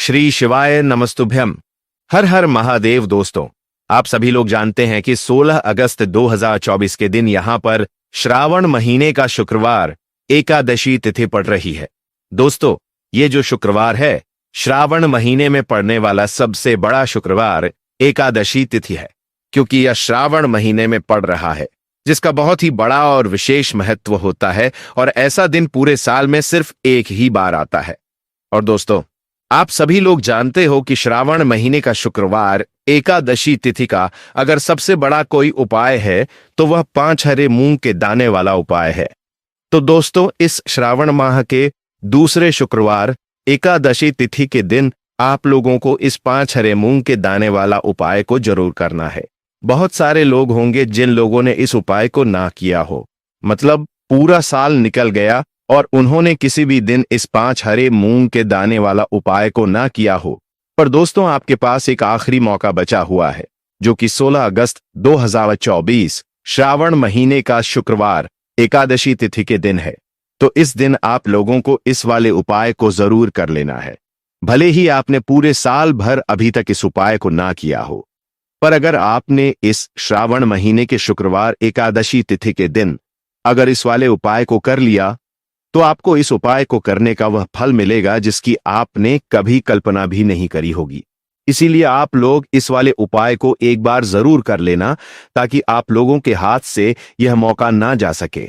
श्री शिवाय नमस्तुभ्यम। हर हर महादेव। दोस्तों, आप सभी लोग जानते हैं कि 16 अगस्त 2024 के दिन यहां पर श्रावण महीने का शुक्रवार एकादशी तिथि पड़ रही है। दोस्तों, ये जो शुक्रवार है श्रावण महीने में पड़ने वाला सबसे बड़ा शुक्रवार एकादशी तिथि है, क्योंकि यह श्रावण महीने में पड़ रहा है, जिसका बहुत ही बड़ा और विशेष महत्व होता है। और ऐसा दिन पूरे साल में सिर्फ एक ही बार आता है। और दोस्तों, आप सभी लोग जानते हो कि श्रावण महीने का शुक्रवार एकादशी तिथि का अगर सबसे बड़ा कोई उपाय है तो वह 5 हरे मूंग के दाने वाला उपाय है। तो दोस्तों, इस श्रावण माह के दूसरे शुक्रवार एकादशी तिथि के दिन आप लोगों को इस 5 हरे मूंग के दाने वाला उपाय को जरूर करना है। बहुत सारे लोग होंगे जिन लोगों ने इस उपाय को ना किया हो, मतलब पूरा साल निकल गया और उन्होंने किसी भी दिन इस 5 हरे मूंग के दाने वाला उपाय को ना किया हो। पर दोस्तों, आपके पास एक आखिरी मौका बचा हुआ है, जो कि 16 अगस्त 2024 श्रावण महीने का शुक्रवार एकादशी तिथि के दिन है। तो इस दिन आप लोगों को इस वाले उपाय को जरूर कर लेना है, भले ही आपने पूरे साल भर अभी तक इस उपाय को ना किया हो। पर अगर आपने इस श्रावण महीने के शुक्रवार एकादशी तिथि के दिन अगर इस वाले उपाय को कर लिया तो आपको इस उपाय को करने का वह फल मिलेगा जिसकी आपने कभी कल्पना भी नहीं करी होगी। इसीलिए आप लोग इस वाले उपाय को एक बार जरूर कर लेना, ताकि आप लोगों के हाथ से यह मौका ना जा सके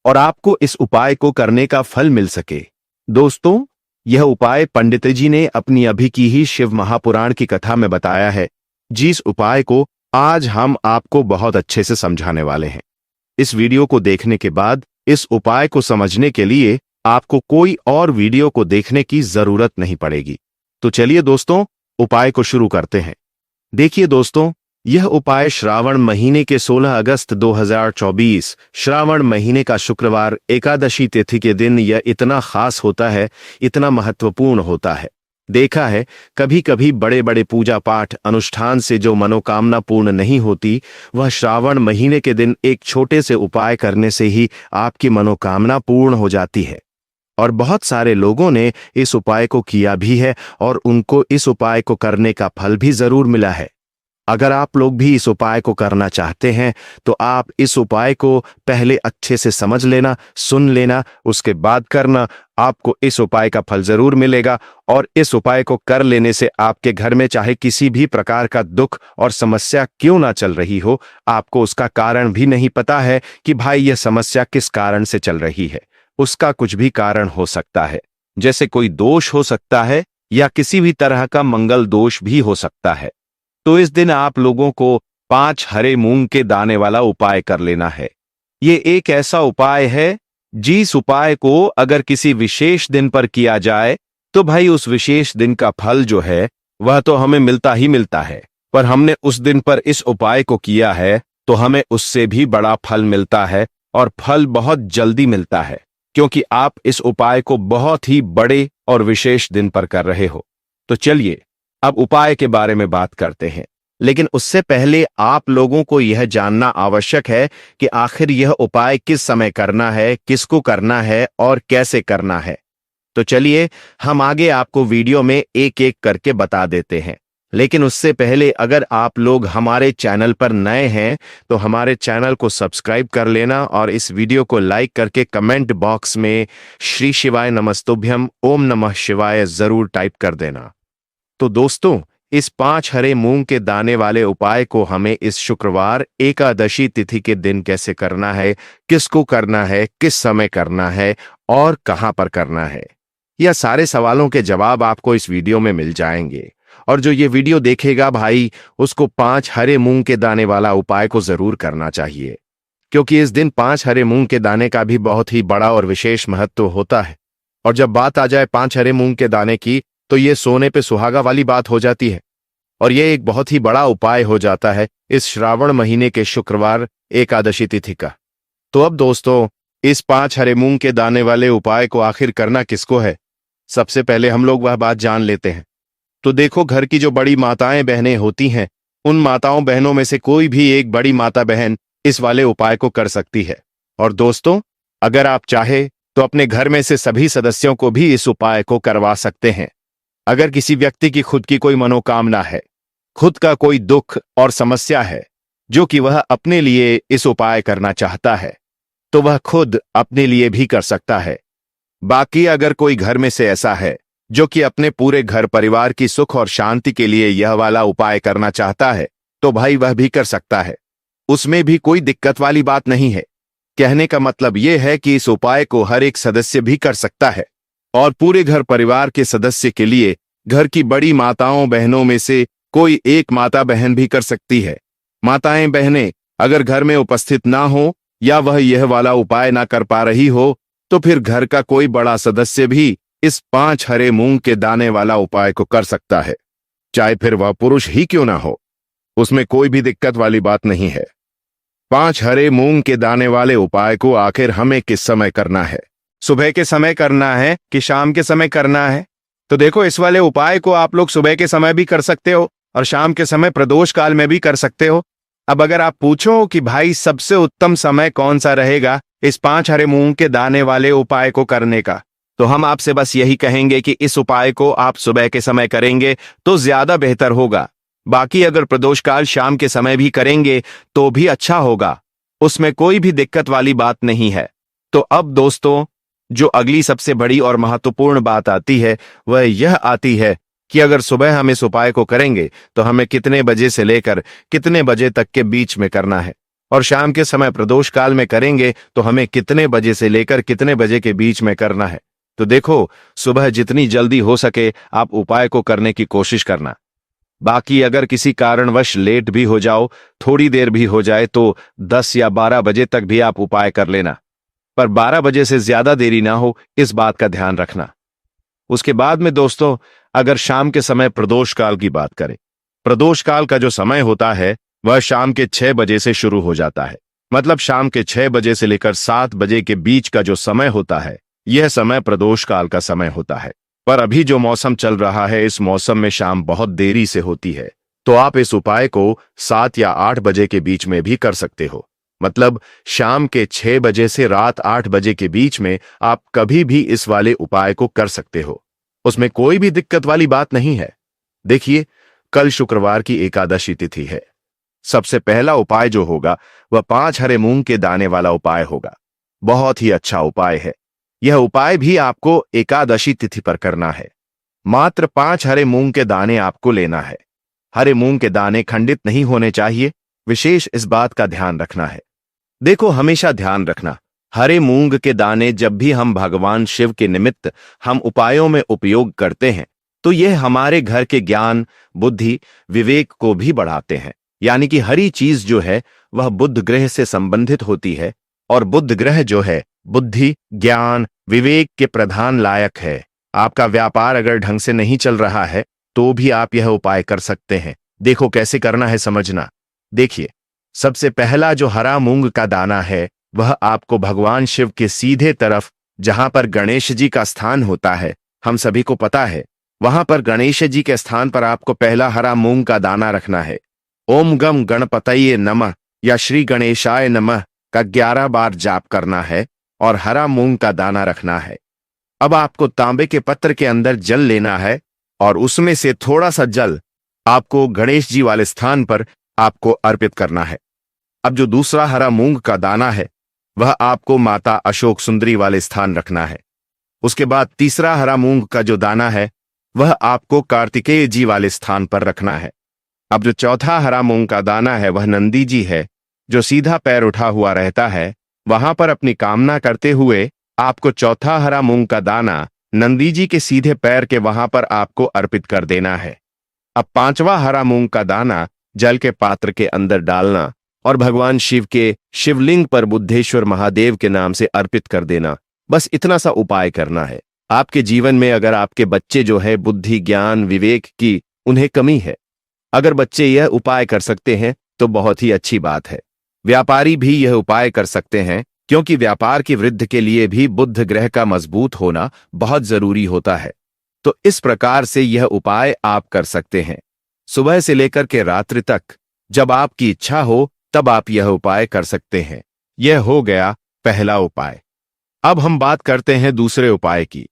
और आपको इस उपाय को करने का फल मिल सके। दोस्तों, यह उपाय पंडित जी ने अपनी अभी की ही शिव महापुराण की कथा में बताया है, जिस उपाय को आज हम आपको बहुत अच्छे से समझाने वाले हैं। इस वीडियो को देखने के बाद इस उपाय को समझने के लिए आपको कोई और वीडियो को देखने की जरूरत नहीं पड़ेगी। तो चलिए दोस्तों, उपाय को शुरू करते हैं। देखिए दोस्तों, यह उपाय श्रावण महीने के 16 अगस्त 2024 श्रावण महीने का शुक्रवार एकादशी तिथि के दिन यह इतना खास होता है, इतना महत्वपूर्ण होता है। देखा है, कभी कभी बड़े बड़े पूजा पाठ अनुष्ठान से जो मनोकामना पूर्ण नहीं होती, वह श्रावण महीने के दिन एक छोटे से उपाय करने से ही आपकी मनोकामना पूर्ण हो जाती है। और बहुत सारे लोगों ने इस उपाय को किया भी है और उनको इस उपाय को करने का फल भी जरूर मिला है। अगर आप लोग भी इस उपाय को करना चाहते हैं तो आप इस उपाय को पहले अच्छे से समझ लेना, सुन लेना, उसके बाद करना। आपको इस उपाय का फल जरूर मिलेगा और इस उपाय को कर लेने से आपके घर में चाहे किसी भी प्रकार का दुख और समस्या क्यों ना चल रही हो, आपको उसका कारण भी नहीं पता है कि भाई यह समस्या किस कारण से चल रही है। उसका कुछ भी कारण हो सकता है, जैसे कोई दोष हो सकता है या किसी भी तरह का मंगल दोष भी हो सकता है। तो इस दिन आप लोगों को 5 हरे मूंग के दाने वाला उपाय कर लेना है। ये एक ऐसा उपाय है जिस उपाय को अगर किसी विशेष दिन पर किया जाए तो भाई उस विशेष दिन का फल जो है वह तो हमें मिलता ही मिलता है, पर हमने उस दिन पर इस उपाय को किया है तो हमें उससे भी बड़ा फल मिलता है और फल बहुत जल्दी मिलता है, क्योंकि आप इस उपाय को बहुत ही बड़े और विशेष दिन पर कर रहे हो। तो चलिए अब उपाय के बारे में बात करते हैं, लेकिन उससे पहले आप लोगों को यह जानना आवश्यक है कि आखिर यह उपाय किस समय करना है, किसको करना है और कैसे करना है। तो चलिए हम आगे आपको वीडियो में एक एक करके बता देते हैं। लेकिन उससे पहले अगर आप लोग हमारे चैनल पर नए हैं तो हमारे चैनल को सब्सक्राइब कर लेना और इस वीडियो को लाइक करके कमेंट बॉक्स में श्री शिवाय नमस्तुभ्यम ओम नमः शिवाय जरूर टाइप कर देना। तो दोस्तों, इस 5 हरे मूंग के दाने वाले उपाय को हमें इस शुक्रवार एकादशी तिथि के दिन कैसे करना है, किसको करना है, किस समय करना है और कहां पर करना है, यह सारे सवालों के जवाब आपको इस वीडियो में मिल जाएंगे। और जो ये वीडियो देखेगा भाई, उसको 5 हरे मूंग के दाने वाला उपाय को जरूर करना चाहिए, क्योंकि इस दिन 5 हरे मूंग के दाने का भी बहुत ही बड़ा और विशेष महत्व होता है। और जब बात आ जाए 5 हरे मूंग के दाने की, तो ये सोने पे सुहागा वाली बात हो जाती है और ये एक बहुत ही बड़ा उपाय हो जाता है इस श्रावण महीने के शुक्रवार एकादशी तिथि का। तो अब दोस्तों, इस 5 हरे मूंग के दाने वाले उपाय को आखिर करना किसको है, सबसे पहले हम लोग वह बात जान लेते हैं। तो देखो, घर की जो बड़ी माताएं बहनें होती हैं, उन माताओं बहनों में से कोई भी एक बड़ी माता बहन इस वाले उपाय को कर सकती है। और दोस्तों, अगर आप चाहे तो अपने घर में से सभी सदस्यों को भी इस उपाय को करवा सकते हैं। अगर किसी व्यक्ति की खुद की कोई मनोकामना है, खुद का कोई दुख और समस्या है जो कि वह अपने लिए इस उपाय करना चाहता है, तो वह खुद अपने लिए भी कर सकता है। बाकी अगर कोई घर में से ऐसा है जो कि अपने पूरे घर परिवार की सुख और शांति के लिए यह वाला उपाय करना चाहता है, तो भाई वह भी कर सकता है। उसमें भी कोई दिक्कत वाली बात नहीं है। कहने का मतलब यह है कि इस उपाय को हर एक सदस्य भी कर सकता है और पूरे घर परिवार के सदस्य के लिए घर की बड़ी माताओं बहनों में से कोई एक माता बहन भी कर सकती है। माताएं बहनें अगर घर में उपस्थित ना हो या वह यह वाला उपाय ना कर पा रही हो, तो फिर घर का कोई बड़ा सदस्य भी इस 5 हरे मूंग के दाने वाला उपाय को कर सकता है, चाहे फिर वह पुरुष ही क्यों ना हो। उसमें कोई भी दिक्कत वाली बात नहीं है। 5 हरे मूंग के दाने वाले उपाय को आखिर हमें किस समय करना है? सुबह के समय करना है कि शाम के समय करना है? तो देखो, इस वाले उपाय को आप लोग सुबह के समय भी कर सकते हो और शाम के समय प्रदोष काल में भी कर सकते हो। अब अगर आप पूछो कि भाई सबसे उत्तम समय कौन सा रहेगा इस 5 हरे मूंग के दाने वाले उपाय को करने का, तो हम आपसे बस यही कहेंगे कि इस उपाय को आप सुबह के समय करेंगे तो ज्यादा बेहतर होगा। बाकी अगर प्रदोष काल शाम के समय भी करेंगे तो भी अच्छा होगा, उसमें कोई भी दिक्कत वाली बात नहीं है। तो अब दोस्तों, जो अगली सबसे बड़ी और महत्वपूर्ण बात आती है वह यह आती है कि अगर सुबह हम इस उपाय को करेंगे तो हमें कितने बजे से लेकर कितने बजे तक के बीच में करना है, और शाम के समय प्रदोष काल में करेंगे तो हमें कितने बजे से लेकर कितने बजे के बीच में करना है। तो देखो, सुबह जितनी जल्दी हो सके आप उपाय को करने की कोशिश करना। बाकी अगर किसी कारणवश लेट भी हो जाओ, थोड़ी देर भी हो जाए, तो 10 या 12 बजे तक भी आप उपाय कर लेना, पर 12 बजे से ज्यादा देरी ना हो, इस बात का ध्यान रखना। उसके बाद में दोस्तों, अगर शाम के समय प्रदोष काल की बात करें, प्रदोष काल का जो समय होता है वह शाम के 6 बजे से शुरू हो जाता है। मतलब शाम के 6 बजे से लेकर 7 बजे के बीच का जो समय होता है, यह समय प्रदोष काल का समय होता है। पर अभी जो मौसम चल रहा है, इस मौसम में शाम बहुत देरी से होती है, तो आप इस उपाय को 7 या 8 बजे के बीच में भी कर सकते हो। मतलब शाम के 6 बजे से रात 8 बजे के बीच में आप कभी भी इस वाले उपाय को कर सकते हो, उसमें कोई भी दिक्कत वाली बात नहीं है। देखिए, कल शुक्रवार की एकादशी तिथि है। सबसे पहला उपाय जो होगा वह 5 हरे मूंग के दाने वाला उपाय होगा। बहुत ही अच्छा उपाय है। यह उपाय भी आपको एकादशी तिथि पर करना है। मात्र 5 हरे मूंग के दाने आपको लेना है। हरे मूंग के दाने खंडित नहीं होने चाहिए, विशेष इस बात का ध्यान रखना है। देखो, हमेशा ध्यान रखना, हरे मूंग के दाने जब भी हम भगवान शिव के निमित्त हम उपायों में उपयोग करते हैं, तो यह हमारे घर के ज्ञान, बुद्धि, विवेक को भी बढ़ाते हैं। यानी कि हरी चीज जो है वह बुध ग्रह से संबंधित होती है, और बुध ग्रह जो है बुद्धि, ज्ञान, विवेक के प्रधान लायक है। आपका व्यापार अगर ढंग से नहीं चल रहा है तो भी आप यह उपाय कर सकते हैं। देखो कैसे करना है, समझना। देखिए, सबसे पहला जो हरा मूंग का दाना है वह आपको भगवान शिव के सीधे तरफ, जहां पर गणेश जी का स्थान होता है, हम सभी को पता है, वहां पर गणेश जी के स्थान पर आपको पहला हरा मूंग का दाना रखना है। ओम गम गणपतये नमः या श्री गणेशाय नमः का 11 बार जाप करना है और हरा मूंग का दाना रखना है। अब आपको तांबे के पत्र के अंदर जल लेना है और उसमें से थोड़ा सा जल आपको गणेश जी वाले स्थान पर आपको अर्पित करना है। अब जो दूसरा हरा मूंग का दाना है वह आपको माता अशोक सुंदरी वाले स्थान रखना है। उसके बाद तीसरा हरा मूंग का जो दाना है वह आपको कार्तिकेय जी वाले स्थान पर रखना है। अब जो चौथा हरा मूंग का दाना है वह नंदी जी है, जो सीधा पैर उठा हुआ रहता है। वहां पर अपनी कामना करते हुए आपको चौथा हरा मूंग का दाना नंदी जी के सीधे पैर के वहां पर आपको अर्पित कर देना है। अब पांचवा हरा मूंग का दाना जल के पात्र के अंदर डालना और भगवान शिव के शिवलिंग पर बुद्धेश्वर महादेव के नाम से अर्पित कर देना। बस इतना सा उपाय करना है। आपके जीवन में अगर आपके बच्चे जो है बुद्धि, ज्ञान, विवेक की उन्हें कमी है, अगर बच्चे यह उपाय कर सकते हैं तो बहुत ही अच्छी बात है। व्यापारी भी यह उपाय कर सकते हैं, क्योंकि व्यापार की वृद्धि के लिए भी बुध ग्रह का मजबूत होना बहुत जरूरी होता है। तो इस प्रकार से यह उपाय आप कर सकते हैं। सुबह से लेकर के रात्रि तक जब आपकी इच्छा हो तब आप यह उपाय कर सकते हैं। यह हो गया पहला उपाय। अब हम बात करते हैं दूसरे उपाय की।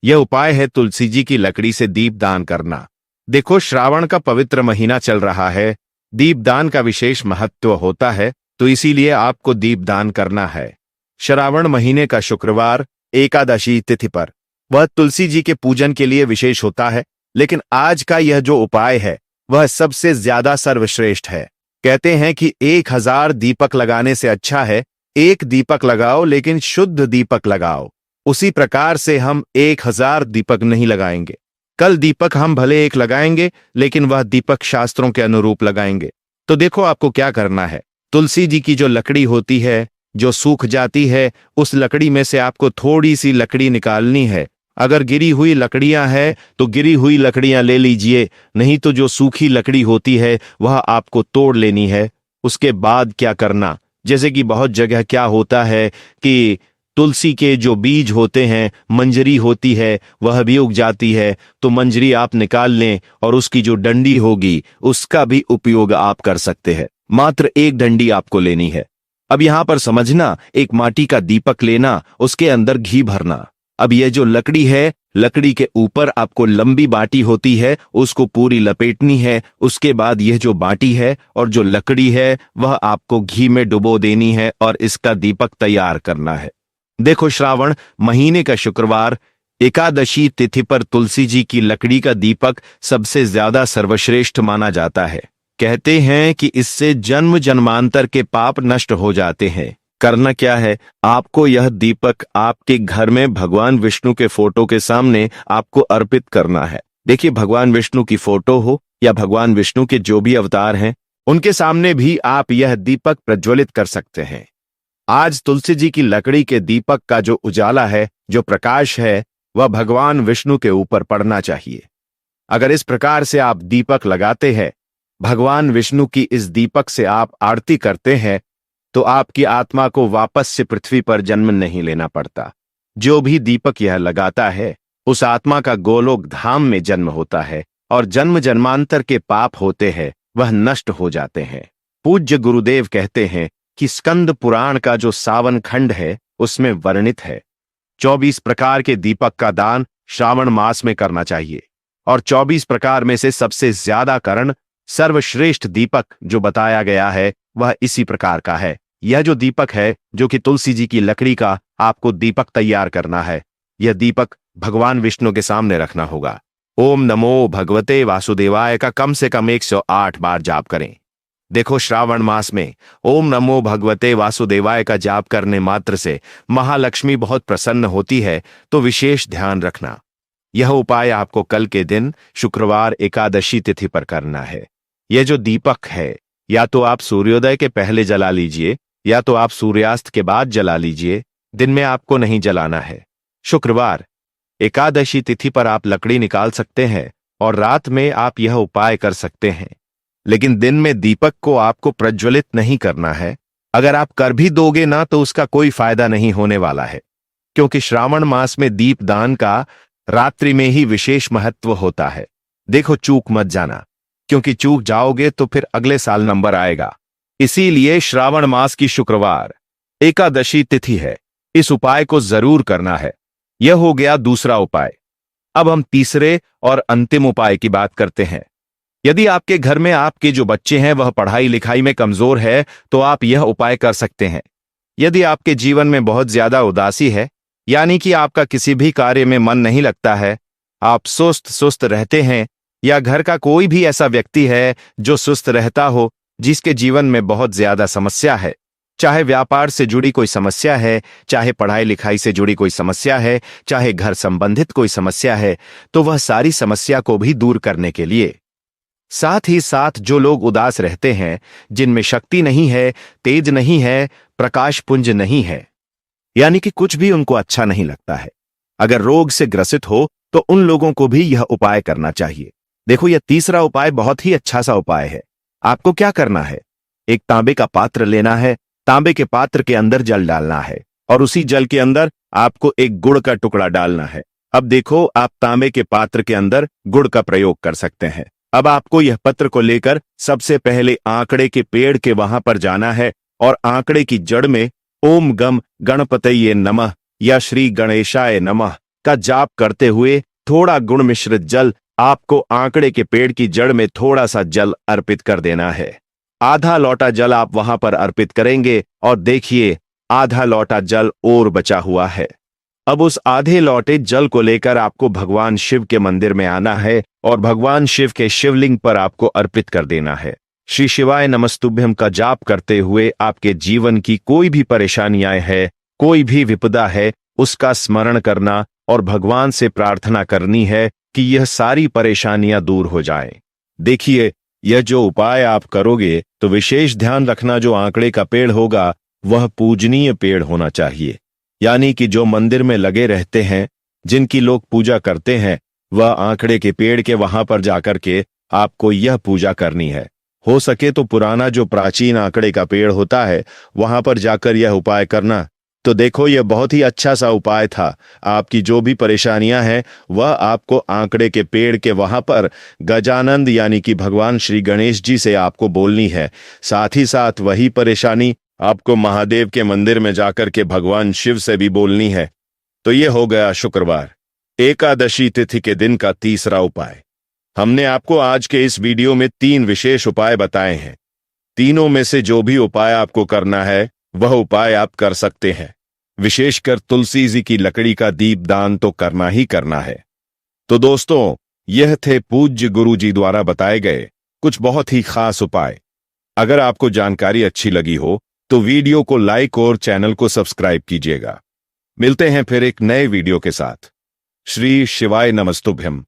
यह उपाय है तुलसी जी की लकड़ी से दीपदान करना। देखो, श्रावण का पवित्र महीना चल रहा है, दीपदान का विशेष महत्व होता है, तो इसीलिए आपको दीपदान करना है। श्रावण महीने का शुक्रवार एकादशी तिथि पर वह तुलसी जी के पूजन के लिए विशेष होता है, लेकिन आज का यह जो उपाय है वह सबसे ज्यादा सर्वश्रेष्ठ है। कहते हैं कि 1000 दीपक लगाने से अच्छा है एक दीपक लगाओ, लेकिन शुद्ध दीपक लगाओ। उसी प्रकार से हम 1000 दीपक नहीं लगाएंगे। कल दीपक हम भले एक लगाएंगे, लेकिन वह दीपक शास्त्रों के अनुरूप लगाएंगे। तो देखो आपको क्या करना है। तुलसी जी की जो लकड़ी होती है, जो सूख जाती है, उस लकड़ी में से आपको थोड़ी सी लकड़ी निकालनी है। अगर गिरी हुई लकड़ियां हैं तो गिरी हुई लकड़ियां ले लीजिए, नहीं तो जो सूखी लकड़ी होती है वह आपको तोड़ लेनी है। उसके बाद क्या करना, जैसे कि बहुत जगह क्या होता है कि तुलसी के जो बीज होते हैं, मंजरी होती है, वह भी उग जाती है, तो मंजरी आप निकाल लें और उसकी जो डंडी होगी उसका भी उपयोग आप कर सकते हैं। मात्र एक डंडी आपको लेनी है। अब यहां पर समझना, एक माटी का दीपक लेना, उसके अंदर घी भरना। अब यह जो लकड़ी है, लकड़ी के ऊपर आपको लंबी बाटी होती है, उसको पूरी लपेटनी है। उसके बाद यह जो बाटी है और जो लकड़ी है वह आपको घी में डुबो देनी है और इसका दीपक तैयार करना है। देखो, श्रावण महीने का शुक्रवार एकादशी तिथि पर तुलसी जी की लकड़ी का दीपक सबसे ज्यादा सर्वश्रेष्ठ माना जाता है। कहते हैं कि इससे जन्म जन्मांतर के पाप नष्ट हो जाते हैं। करना क्या है, आपको यह दीपक आपके घर में भगवान विष्णु के फोटो के सामने आपको अर्पित करना है। देखिए, भगवान विष्णु की फोटो हो या भगवान विष्णु के जो भी अवतार हैं, उनके सामने भी आप यह दीपक प्रज्वलित कर सकते हैं। आज तुलसी जी की लकड़ी के दीपक का जो उजाला है, जो प्रकाश है, वह भगवान विष्णु के ऊपर पड़ना चाहिए। अगर इस प्रकार से आप दीपक लगाते हैं, भगवान विष्णु की इस दीपक से आप आरती करते हैं, तो आपकी आत्मा को वापस से पृथ्वी पर जन्म नहीं लेना पड़ता। जो भी दीपक यह लगाता है, उस आत्मा का गोलोक धाम में जन्म होता है और जन्म जन्मांतर के पाप होते हैं वह नष्ट हो जाते हैं। पूज्य गुरुदेव कहते हैं कि स्कंद पुराण का जो 52 खंड है उसमें वर्णित है 24 प्रकार के दीपक का दान श्रावण मास में करना चाहिए, और 24 प्रकार में से सबसे ज्यादा करण सर्वश्रेष्ठ दीपक जो बताया गया है वह इसी प्रकार का है। यह जो दीपक है, जो कि तुलसी जी की लकड़ी का, आपको दीपक तैयार करना है। यह दीपक भगवान विष्णु के सामने रखना होगा। ओम नमो भगवते वासुदेवाय का कम से कम 108 बार जाप करें। देखो, श्रावण मास में ओम नमो भगवते वासुदेवाय का जाप करने मात्र से महालक्ष्मी बहुत प्रसन्न होती है, तो विशेष ध्यान रखना। यह उपाय आपको कल के दिन शुक्रवार एकादशी तिथि पर करना है। यह जो दीपक है, या तो आप सूर्योदय के पहले जला लीजिए या तो आप सूर्यास्त के बाद जला लीजिए। दिन में आपको नहीं जलाना है। शुक्रवार एकादशी तिथि पर आप लकड़ी निकाल सकते हैं और रात में आप यह उपाय कर सकते हैं, लेकिन दिन में दीपक को आपको प्रज्वलित नहीं करना है। अगर आप कर भी दोगे ना तो उसका कोई फायदा नहीं होने वाला है, क्योंकि श्रावण मास में दीपदान का रात्रि में ही विशेष महत्व होता है। देखो, चूक मत जाना, क्योंकि चूक जाओगे तो फिर अगले साल नंबर आएगा। इसीलिए श्रावण मास की शुक्रवार एकादशी तिथि है, इस उपाय को जरूर करना है। यह हो गया दूसरा उपाय। अब हम तीसरे और अंतिम उपाय की बात करते हैं। यदि आपके घर में आपके जो बच्चे हैं वह पढ़ाई लिखाई में कमजोर है, तो आप यह उपाय कर सकते हैं। यदि आपके जीवन में बहुत ज्यादा उदासी है, यानी कि आपका किसी भी कार्य में मन नहीं लगता है, आप सुस्त रहते हैं, या घर का कोई भी ऐसा व्यक्ति है जो सुस्त रहता हो, जिसके जीवन में बहुत ज्यादा समस्या है, चाहे व्यापार से जुड़ी कोई समस्या है, चाहे पढ़ाई लिखाई से जुड़ी कोई समस्या है, चाहे घर संबंधित कोई समस्या है, तो वह सारी समस्या को भी दूर करने के लिए, साथ ही साथ जो लोग उदास रहते हैं, जिनमें शक्ति नहीं है, तेज नहीं है, प्रकाश पुंज नहीं है, यानी कि कुछ भी उनको अच्छा नहीं लगता है, अगर रोग से ग्रसित हो, तो उन लोगों को भी यह उपाय करना चाहिए। देखो, यह तीसरा उपाय बहुत ही अच्छा सा उपाय है। आपको क्या करना है, एक तांबे का पात्र लेना है, तांबे के पात्र के अंदर जल डालना है और उसी जल के अंदर आपको एक गुड़ का टुकड़ा डालना है। अब देखो, आप तांबे के पात्र के अंदर गुड़ का प्रयोग कर सकते हैं। अब आपको यह पत्र को लेकर सबसे पहले आंकड़े के पेड़ के वहां पर जाना है और आंकड़े की जड़ में ओम गम गणपतये नमः या श्री गणेशाय नमः का जाप करते हुए थोड़ा गुण मिश्रित जल आपको आंकड़े के पेड़ की जड़ में थोड़ा सा जल अर्पित कर देना है। आधा लोटा जल आप वहां पर अर्पित करेंगे और देखिए आधा लोटा जल और बचा हुआ है। अब उस आधे लौटे जल को लेकर आपको भगवान शिव के मंदिर में आना है और भगवान शिव के शिवलिंग पर आपको अर्पित कर देना है। श्री शिवाय नमस्तुभ्यम का जाप करते हुए आपके जीवन की कोई भी परेशानियां है, कोई भी विपदा है, उसका स्मरण करना और भगवान से प्रार्थना करनी है कि यह सारी परेशानियां दूर हो जाएं। देखिए, यह जो उपाय आप करोगे तो विशेष ध्यान रखना, जो आंकड़े का पेड़ होगा वह पूजनीय पेड़ होना चाहिए, यानी कि जो मंदिर में लगे रहते हैं, जिनकी लोग पूजा करते हैं, वह आंकड़े के पेड़ के वहां पर जाकर के आपको यह पूजा करनी है। हो सके तो पुराना जो प्राचीन आंकड़े का पेड़ होता है वहां पर जाकर यह उपाय करना। तो देखो, यह बहुत ही अच्छा सा उपाय था। आपकी जो भी परेशानियां हैं वह आपको आंकड़े के पेड़ के वहां पर गजानंद यानी कि भगवान श्री गणेश जी से आपको बोलनी है। साथ ही साथ वही परेशानी आपको महादेव के मंदिर में जाकर के भगवान शिव से भी बोलनी है। तो यह हो गया शुक्रवार एकादशी तिथि के दिन का तीसरा उपाय। हमने आपको आज के इस वीडियो में 3 विशेष उपाय बताए हैं। तीनों में से जो भी उपाय आपको करना है वह उपाय आप कर सकते हैं। विशेषकर तुलसी जी की लकड़ी का दीप दान तो करना ही करना है। तो दोस्तों, यह थे पूज्य गुरु जी द्वारा बताए गए कुछ बहुत ही खास उपाय। अगर आपको जानकारी अच्छी लगी हो तो वीडियो को लाइक और चैनल को सब्सक्राइब कीजिएगा। मिलते हैं फिर एक नए वीडियो के साथ। श्री शिवाय नमस्तुभ्यम।